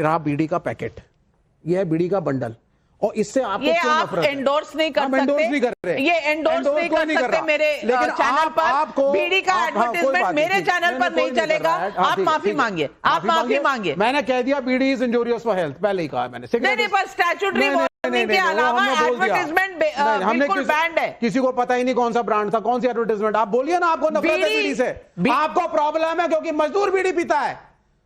रहा बीड़ी का पैकेट, ये है बीड़ी का बंडल, और इससे आपको ये क्यों आप नफरत है? एंडोर्स नहीं कर सकते, एंडोर्स नहीं कर रहे, ये एंडोर्स नहीं कर सकते मेरे चैनल पर। बीड़ी का एडवर्टाइजमेंट मेरे चैनल पर नहीं चलेगा। आप माफी मांगिए, आप माफी मांगिए। मैंने कह दिया बीड़ी इज इंजूरियस फॉर हेल्थ, पहले ही कहा मैंने। नहीं, पर स्टैट्यूटरी वार्निंग के अलावा एडवर्टाइजमेंट बिल्कुल बैंड है। किसी को पता ही नहीं कौन सा ब्रांड था, कौन सी एडवर्टाइजमेंट। आप बोलिए ना, आपको नफरत है बीड़ी से, आपको प्रॉब्लम है क्योंकि मजदूर बीड़ी पीता है,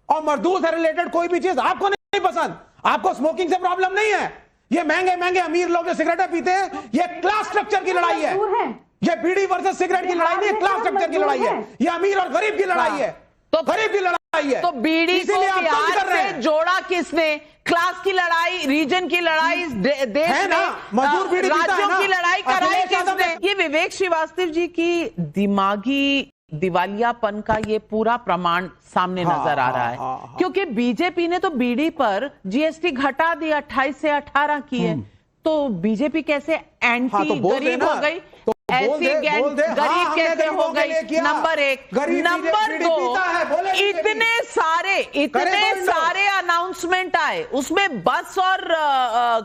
और मजदूर से रिलेटेड कोई भी चीज आपको नहीं पसंद। आपको स्मोकिंग से प्रॉब्लम नहीं है। ये महंगे महंगे अमीर लोग जो सिगरेटें पीते हैं, ये क्लास स्ट्रक्चर की लड़ाई है। ये बीड़ी वर्सेस सिगरेट की लड़ाई नहीं, क्लास स्ट्रक्चर की लड़ाई है। ये अमीर और गरीब की लड़ाई है, तो गरीब की लड़ाई है। तो बीड़ी को बिहार से जोड़ा किसने? क्लास की लड़ाई, रीजन की लड़ाई, देश में राज्यों की लड़ाई कराई किसने? ये विवेक श्रीवास्तव जी की दिमागी दिवालियापन का ये पूरा प्रमाण सामने नजर आ रहा है। क्योंकि बीजेपी ने तो बीड़ी पर जीएसटी घटा दी, 28 से 18 की है। तो बीजेपी कैसे एंटी गरीब हो गई? ऐसी गरीब कैसे हो गई? नंबर एक। नंबर दो, इतने सारे अनाउंसमेंट आए, उसमें बस और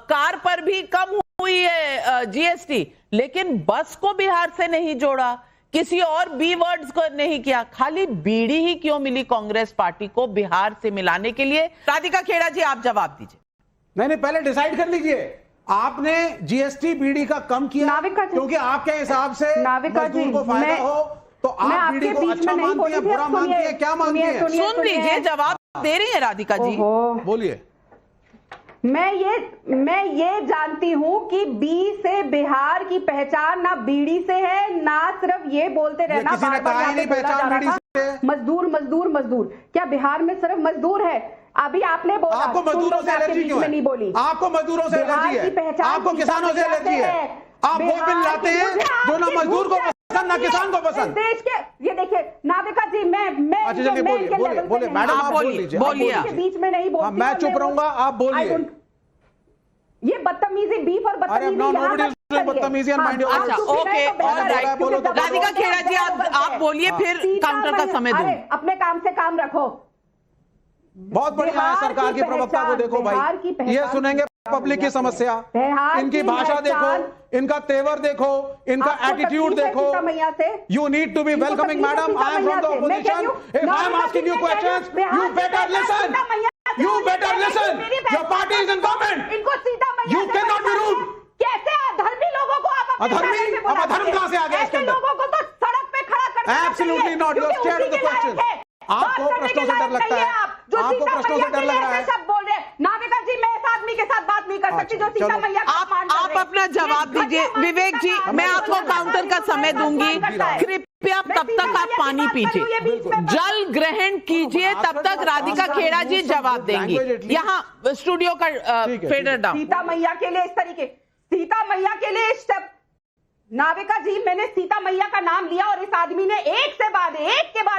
कार पर भी कम हुई है जीएसटी, लेकिन बस को बिहार से नहीं जोड़ा, किसी और बी वर्ड्स को नहीं किया। खाली बीड़ी ही क्यों मिली कांग्रेस पार्टी को बिहार से मिलाने के लिए? राधिका खेड़ा जी, आप जवाब दीजिए। नहीं, पहले डिसाइड कर लीजिए। आपने जीएसटी बीड़ी का कम किया क्योंकि आपके हिसाब से मजदूर को फायदा हो, तो आप बीड़ी को अच्छा मानती है, बुरा मानती है, क्या मानती है? सुन लीजिए, जवाब दे रही है राधिका जी, बोलिए। मैं ये जानती हूं कि बी से बिहार की पहचान ना बीड़ी से है, ना सिर्फ ये बोलते रहना मजदूर मजदूर मजदूर। क्या बिहार में सिर्फ मजदूर है? अभी आपने बोला आपको मजदूरों से एलर्जी क्यों है? नहीं बोली। आपको मजदूरों से एलर्जी है, आपको किसानों से एलर्जी है। आप वो बिल लाते हैं जो ना मजदूर को पसंद ना किसान को पसंद। देश के ये देखिए नाविका जी, मैं अच्छा चलिए बोलिए मैडम, आप बोल लीजिए। बीच में नहीं बोलती, मैं चुप रहूंगा, आप बोलिए। ये बदतमीजी, बीफ और बदतमीजी। अच्छा, ओके, राधिका खेड़ा जी, आप बोलिए, फिर काउंटर का समय दो। अपने काम से काम रखो। बहुत बढ़िया है, सरकार की प्रवक्ता को देखो भाई, ये सुनेंगे पब्लिक की समस्या, इनकी भाषा देखो, इनका तेवर देखो, इनका एटीट्यूड देखो। You need to be welcoming madam, I am from the opposition, if I am asking you questions, you better listen, you better listen, your party is in government, you can not be rude. कैसे अधर्मी लोगों को आप अधर्मी? अब अधर्म कहां से आ गया इसके अंदर? लोगों को तो सड़क पे खड़ा कर देना। Absolutely not, you are scared of the question. आपको प्रश्नों से डर लगता है, आपको प्रश्नों से डर लग रहा है। सब बोल रहे हैं नाविका जी, मैं इस आदमी के साथ बात नहीं कर सकती जो सीता मैया का अपमान कर रहे हैं। आप अपना जवाब दीजिए। विवेक जी, मैं आपको काउंटर का समय दूंगी, कृपया तब तक आप पानी पीजिए, जल ग्रहण कीजिए, तब तक राधिका खेड़ा जी जवाब देंगी। यहाँ स्टूडियो का फेडर डाउन। सीता मैया के लिए इस तरीके, सीता मैया के लिए स्टेप। नाविका जी, मैंने सीता मैया का नाम लिया और इस आदमी ने एक के बाद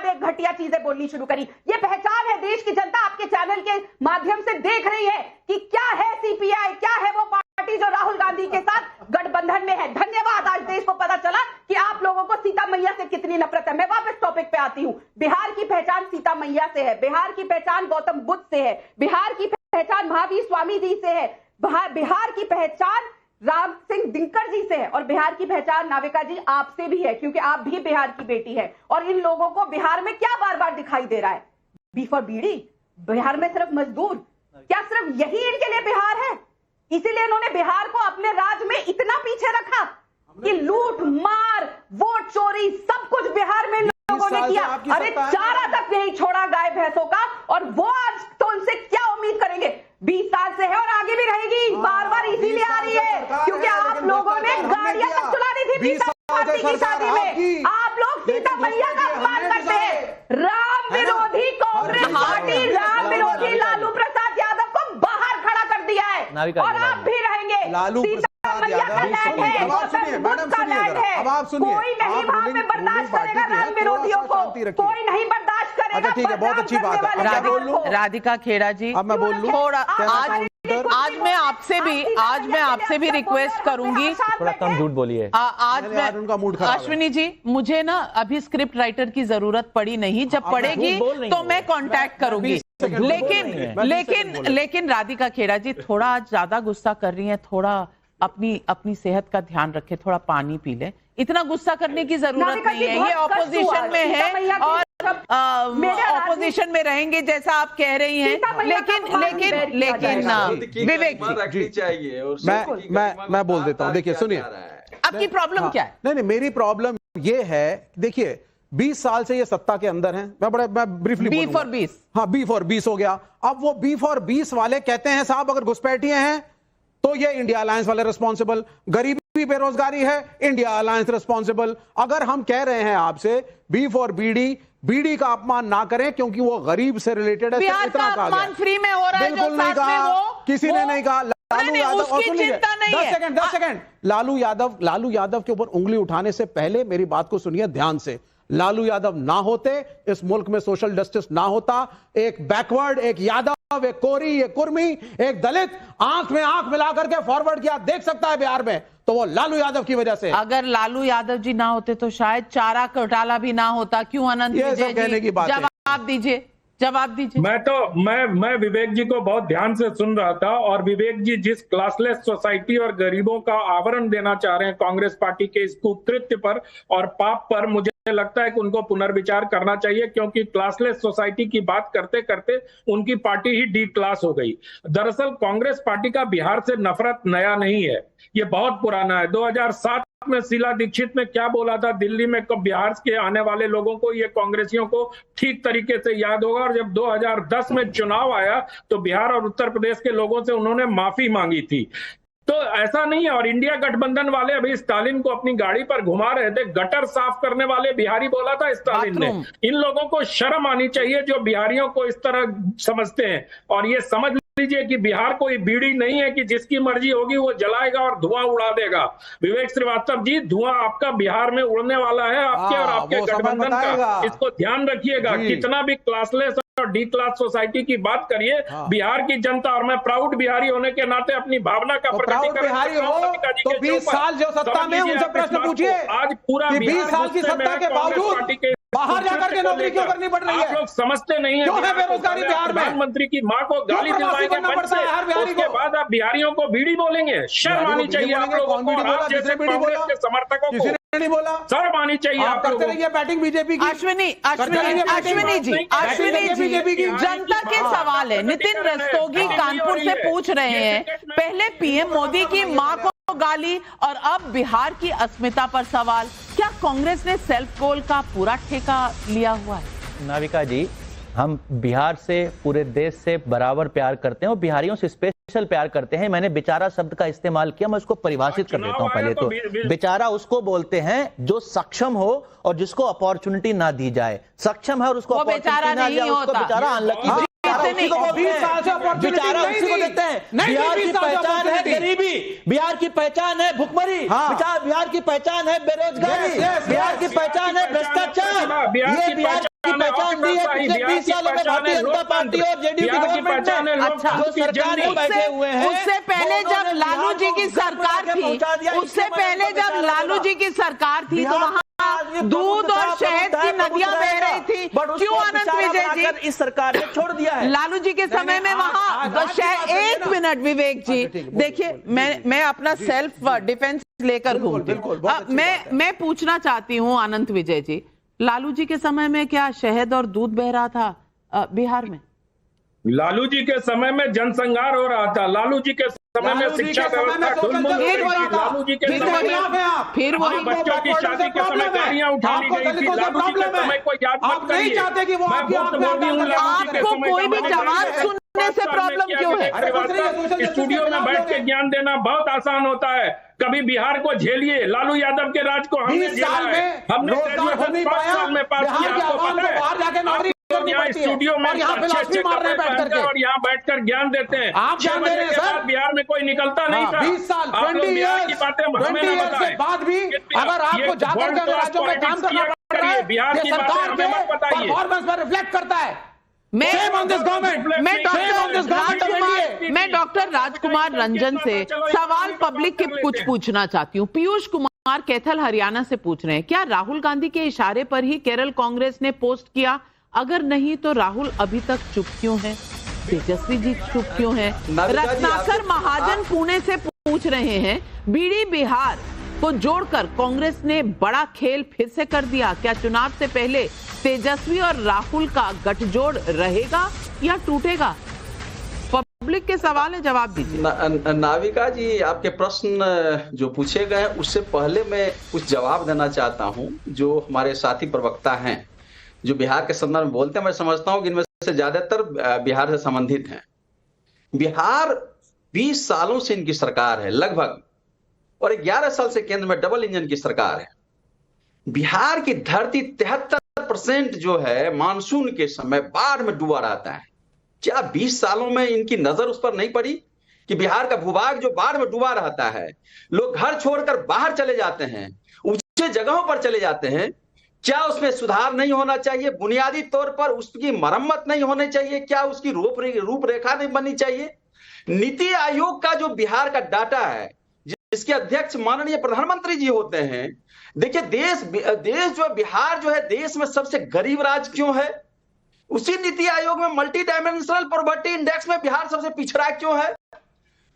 एक घटिया चीजें बोलनी शुरू करी। ये पहचान है, देश की जनता आपके चैनल के माध्यम से देख रही है कि क्या है सीपीआई, क्या है वो पार्टी जो राहुल गांधी के साथ गठबंधन में है। धन्यवाद, आज देश को पता चला कि आप लोगों को सीता मैया से कितनी नफरत है। मैं वापस टॉपिक पे आती हूँ। बिहार की पहचान सीता मैया से है, बिहार की पहचान गौतम बुद्ध से है, बिहार की पहचान महावीर स्वामी जी से है, बिहार की पहचान राम सिंह दिनकर जी से है, और बिहार की पहचान नाविका जी आपसे भी है, क्योंकि आप भी बिहार की बेटी है। और इन लोगों को बिहार में क्या बार बार दिखाई दे रहा है? बीफ और बीड़ी। बिहार में सिर्फ मजदूर, क्या सिर्फ यही इनके लिए बिहार है? इसीलिए इन्होंने बिहार को अपने राज्य में इतना पीछे रखा कि लूट मार, वोट चोरी, सब कुछ बिहार में लोगों ने किया। अरे चारा तक नहीं छोड़ा गाय भैंसों का, और वो आज तो उनसे क्या उम्मीद करेंगे? 20 साल से है और आगे भी रहेगी। बार बार इसीलिए आ रही है क्योंकि आप लोगों ने गाड़ियां तक चुला दी थी सीता पार्टी की शादी में। आप लोग सीता मैया का अपमान करते हैं। राम विरोधी कांग्रेस पार्टी, राम विरोधी लालू प्रसाद यादव को बाहर खड़ा कर दिया है, और आप भी रहेंगे। लालू सीता मैया का लैंड है, गौतम का लैंड है, कोई नहीं वहां पे बर्दाश्त करेगा राम विरोधियों को, कोई नहीं बर्दाश्त करेगा। अच्छा ठीक है, बहुत अच्छी बात है। राधिका खेड़ा जी, अब मैं बोल लूं थोड़ा, आज मैं आपसे भी रिक्वेस्ट करूंगी, थोड़ा कम झूठ बोलिए। आज मैं उनका मूड खराब है। अश्विनी जी, मुझे ना अभी स्क्रिप्ट राइटर की जरूरत पड़ी नहीं, जब पड़ेगी तो मैं कांटेक्ट करूंगी। लेकिन राधिका खेड़ा जी थोड़ा आज ज्यादा गुस्सा कर रही हैं, थोड़ा अपनी सेहत का ध्यान रखें, थोड़ा पानी पी ले, इतना गुस्सा करने की जरूरत नहीं है। ये ऑपोजिशन में है और ऑपोजिशन में रहेंगे जैसा आप कह रही हैं, लेकिन विवेक जी चाहिए। मैं बोल देता हूं, देखिए सुनिए, आपकी प्रॉब्लम क्या है? नहीं, मेरी प्रॉब्लम ये है, देखिए 20 साल से ये सत्ता के अंदर हैं, मैं ब्रीफली बी फॉर 20, हाँ बी फॉर 20 हो गया। अब वो बी फॉर 20 वाले कहते हैं साहब अगर घुसपैठिए हैं तो ये इंडिया अलायंस वाले रिस्पॉन्सिबल, गरीबी बेरोजगारी है इंडिया अलायंस रिस्पॉन्सिबल। अगर हम कह रहे हैं आपसे बी फॉर बीडी का अपमान ना करें क्योंकि वो गरीब से रिलेटेड है, बिहार का अपमान फ्री में हो रहा है, बिल्कुल नहीं कहा, किसी ने नहीं कहा। लालू यादव, और सुन लीजिए 10 सेकंड, लालू यादव के ऊपर उंगली उठाने से पहले मेरी बात को सुनिए ध्यान से। लालू यादव ना होते इस मुल्क में सोशल जस्टिस ना होता। एक बैकवर्ड, एक यादव, एक कोरी, एक कुर्मी, एक दलित आंख में आंख मिलाकर के फॉरवर्ड किया देख सकता है बिहार में, तो वो लालू यादव की वजह से। अगर लालू यादव जी ना होते तो शायद चारा घोटाला भी ना होता। क्यों अनंत विजय जी, जवाब दीजिए। मैं विवेक जी को बहुत ध्यान से सुन रहा था, और विवेक जी जिस क्लासलेस सोसाइटी और गरीबों का आवरण देना चाह रहे हैं कांग्रेस पार्टी के इस कुकृत्य पर और पाप पर, मुझे लगता है कि उनको पुनर्विचार करना चाहिए, क्योंकि क्लासलेस सोसाइटी की बात करते करते उनकी पार्टी ही डी क्लास हो गई। दरअसल कांग्रेस पार्टी का बिहार से नफरत नया नहीं है, ये बहुत पुराना है। 2007 में शीला दीक्षित ने क्या बोला था दिल्ली में, कब बिहार के आने वाले लोगों को, ये कांग्रेसियों को ठीक तरीके से याद होगा। और जब 2010 में चुनाव आया तो बिहार और उत्तर प्रदेश के लोगों से उन्होंने माफी मांगी थी। तो ऐसा नहीं है। और इंडिया गठबंधन वाले अभी स्टालिन को अपनी गाड़ी पर घुमा रहे थे, गटर साफ करने वाले बिहारी बोला था स्टालिन ने। इन लोगों को शर्म आनी चाहिए जो बिहारियों को इस तरह समझते हैं। और ये समझ लीजिए कि बिहार कोई बीड़ी नहीं है कि जिसकी मर्जी होगी वो जलाएगा और धुआं उड़ा देगा। विवेक श्रीवास्तव जी, धुआं आपका बिहार में उड़ने वाला है, आपके और आपके गठबंधन का। इसको ध्यान रखिएगा। कितना भी क्लासलेस और डी क्लास सोसाइटी की बात करिए, बिहार की जनता, और मैं प्राउड बिहारी होने के नाते अपनी भावना का बिहारी हो तो 20 साल जो सत्ता में, उनसे प्रश्न पूछिए आज पूरा 20 साल की सत्ता के बावजूद बाहर जाकर के नौकरी क्यों करनी पड़ रही है? आप लोग समझते नहीं है क्यों है बेरोजगारी बिहार में? प्रधानमंत्री की मां को गाली दिलवाएंगे मंच से, उसके बाद आप बिहारियों को बीड़ी बोलेंगे। शर्म आनी चाहिए आप लोगों को, आप जैसे कांग्रेस के समर्थकों को नहीं बोला। शर्म आनी चाहिए आप लोगों को। बैटिंग बीजेपी की। अश्विनी जी, जनता के सवाल है। नितिन रस्तोगी कानपुर से पूछ रहे हैं, पहले पीएम मोदी की मां को गाली और अब बिहार की अस्मिता पर सवाल। क्या कांग्रेस ने सेल्फ गोल का पूरा ठेका लिया हुआ है? नाविका जी, हम बिहार से, पूरे देश से बराबर प्यार करते हैं और बिहारियों से स्पेशल प्यार करते हैं। मैंने बेचारा शब्द का इस्तेमाल किया, मैं उसको परिभाषित कर देता हूं। पहले तो बेचारा उसको बोलते हैं जो सक्षम हो और जिसको अपॉर्चुनिटी ना दी जाए। सक्षम है और उसको बेचारा नहीं होता, बेचारा अनलकी, बेचारा उसी को देखते हैं। बिहार की पहचान है गरीबी, बिहार की पहचान है भुखमरी, बिहार की पहचान है बेरोजगारी, बिहार की पहचान है भ्रष्टाचार। ये बिहार की पहचान दी है पिछले 20 सालों में भारतीय जनता पार्टी और जेडीयू की गवर्नमेंट ने। अच्छा, जो सरकार में बैठे हुए हैं, उससे पहले जब लालू जी की सरकार थी, उससे पहले जब लालू जी की सरकार थी तो वहाँ दूध और शहद की नदियां बह रही थी। क्यों अनंत विजय जी, इस सरकार ने छोड़ दिया है। लालू जी के समय में वहां शहद। एक मिनट विवेक जी, देखिए मैं अपना सेल्फ डिफेंस लेकर घूमती हूँ। मैं पूछना चाहती हूँ अनंत विजय जी, लालू जी के समय में क्या शहद और दूध बह रहा था बिहार में? लालू जी के समय में जनसंहार हो रहा था। लालू जी के समय में शिक्षा व्यवस्था लालू जी के फिर वही बच्चों की शादी के समय गाड़ियां उठा ली गई थी। लालू जी के समय को याद मत करिए। आपको कोई भी जवाब सुनने से प्रॉब्लम क्यों है? स्टूडियो में बैठ के ज्ञान देना बहुत आसान होता है। कभी बिहार को झेलिए, लालू यादव के राज को हमने झेला है। हमने 5 साल में पास किया, आपको पता है। यहाँ स्टूडियो में अच्छे कपड़े पहनकर और यहाँ बैठकर ज्ञान देते हैं। आप ज्ञान दे रहे हैं सर, बिहार में कोई निकलता नहीं था। 20 साल, 20 बिहार की बातें हमें ना बताएं। बाद भी अगर आपको जाकर के राज्यों में काम करना पड़ रहा है, बिहार की बातें हमें मत बताइए। परफॉर्मेंस पर रिफ्लेक्ट करता है। मैं डॉक्टर राजकुमार रंजन से सवाल पब्लिक के कुछ पूछना चाहती हूँ। पीयूष कुमार कैथल हरियाणा से पूछ रहे हैं, क्या राहुल गांधी के इशारे पर ही केरल कांग्रेस ने पोस्ट किया अगर नहीं तो राहुल अभी तक चुप क्यों है? तेजस्वी जी चुप क्यों है? रत्नाकर महाजन पुणे से पूछ रहे हैं, बीड़ी बिहार को जोड़कर कांग्रेस ने बड़ा खेल फिर से कर दिया। क्या चुनाव से पहले तेजस्वी और राहुल का गठजोड़ रहेगा या टूटेगा? पब्लिक के सवाल है, जवाब दीजिए। नाविका जी, आपके प्रश्न जो पूछे गए उससे पहले मैं कुछ जवाब देना चाहता हूं। जो हमारे साथी प्रवक्ता हैं जो बिहार के संदर्भ में बोलते हैं, मैं समझता हूं कि इनमें से ज्यादातर बिहार से संबंधित हैं। बिहार 20 सालों से इनकी सरकार है लगभग, और 11 साल से केंद्र में डबल इंजन की सरकार है। बिहार की धरती 73% जो है मानसून के समय बाढ़ में डूबा रहता है। क्या 20 सालों में इनकी नजर उस पर नहीं पड़ी कि बिहार का भूभाग जो बाढ़ में डूबा रहता है, लोग घर छोड़कर बाहर चले जाते हैं, ऊंचे जगहों पर चले जाते हैं? क्या उसमें सुधार नहीं होना चाहिए? बुनियादी तौर पर उसकी मरम्मत नहीं होनी चाहिए? क्या उसकी रूपरेखा नहीं बननी चाहिए? नीति आयोग का जो बिहार का डाटा है, जिसके अध्यक्ष माननीय प्रधानमंत्री जी होते हैं, देखिए देश जो बिहार जो है देश में सबसे गरीब राज्य क्यों है? उसी नीति आयोग में मल्टी डायमेंशनल पॉवर्टी इंडेक्स में बिहार सबसे पिछड़ा क्यों है?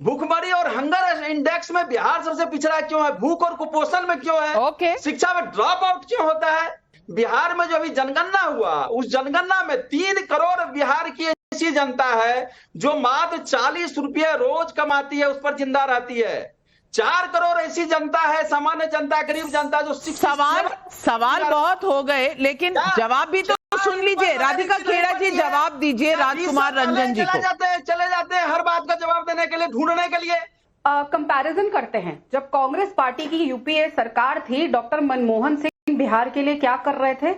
भूखमरी और हंगर इंडेक्स में बिहार सबसे पिछड़ा क्यों है? भूख और कुपोषण में क्यों है? शिक्षा में ड्रॉप आउट क्यों होता है? बिहार में जो अभी जनगणना हुआ, उस जनगणना में 3 करोड़ बिहार की ऐसी जनता है जो मात्र 40 रुपये रोज कमाती है, उस पर जिंदा रहती है। 4 करोड़ ऐसी जनता है, सामान्य जनता, गरीब जनता, जो सवाल बहुत हो गए, लेकिन जवाब भी तो सुन लीजिए। राधिका खेड़ा जी जवाब दीजिए राजकुमार रंजन जी को। चले जाते हैं हर बात का जवाब देने के लिए, ढूंढने के लिए। कंपैरिजन करते हैं, जब कांग्रेस पार्टी की यूपीए सरकार थी, डॉक्टर मनमोहन सिंह बिहार के लिए क्या कर रहे थे?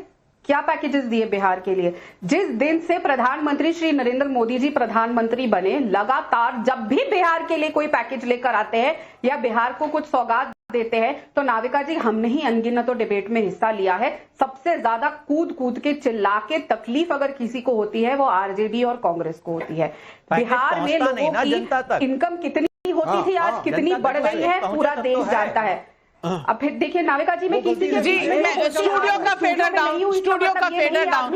क्या पैकेजेस दिए बिहार के लिए? जिस दिन से प्रधानमंत्री श्री नरेंद्र मोदी जी प्रधानमंत्री बने, लगातार जब भी बिहार के लिए कोई पैकेज लेकर आते हैं या बिहार को कुछ सौगात देते हैं, तो नाविका जी हमने ही अनगिनतों डिबेट में हिस्सा लिया है। सबसे ज्यादा कूद के चिल्ला के तकलीफ अगर किसी को होती है वो आरजेडी और कांग्रेस को होती है। बिहार में लोगों की इनकम कितनी होती थी, आज कितनी बढ़ गई है, पूरा देश जानता है। अब फिर देखिए नाविका जी, मैं किसी स्टूडियो का फेडर डाउन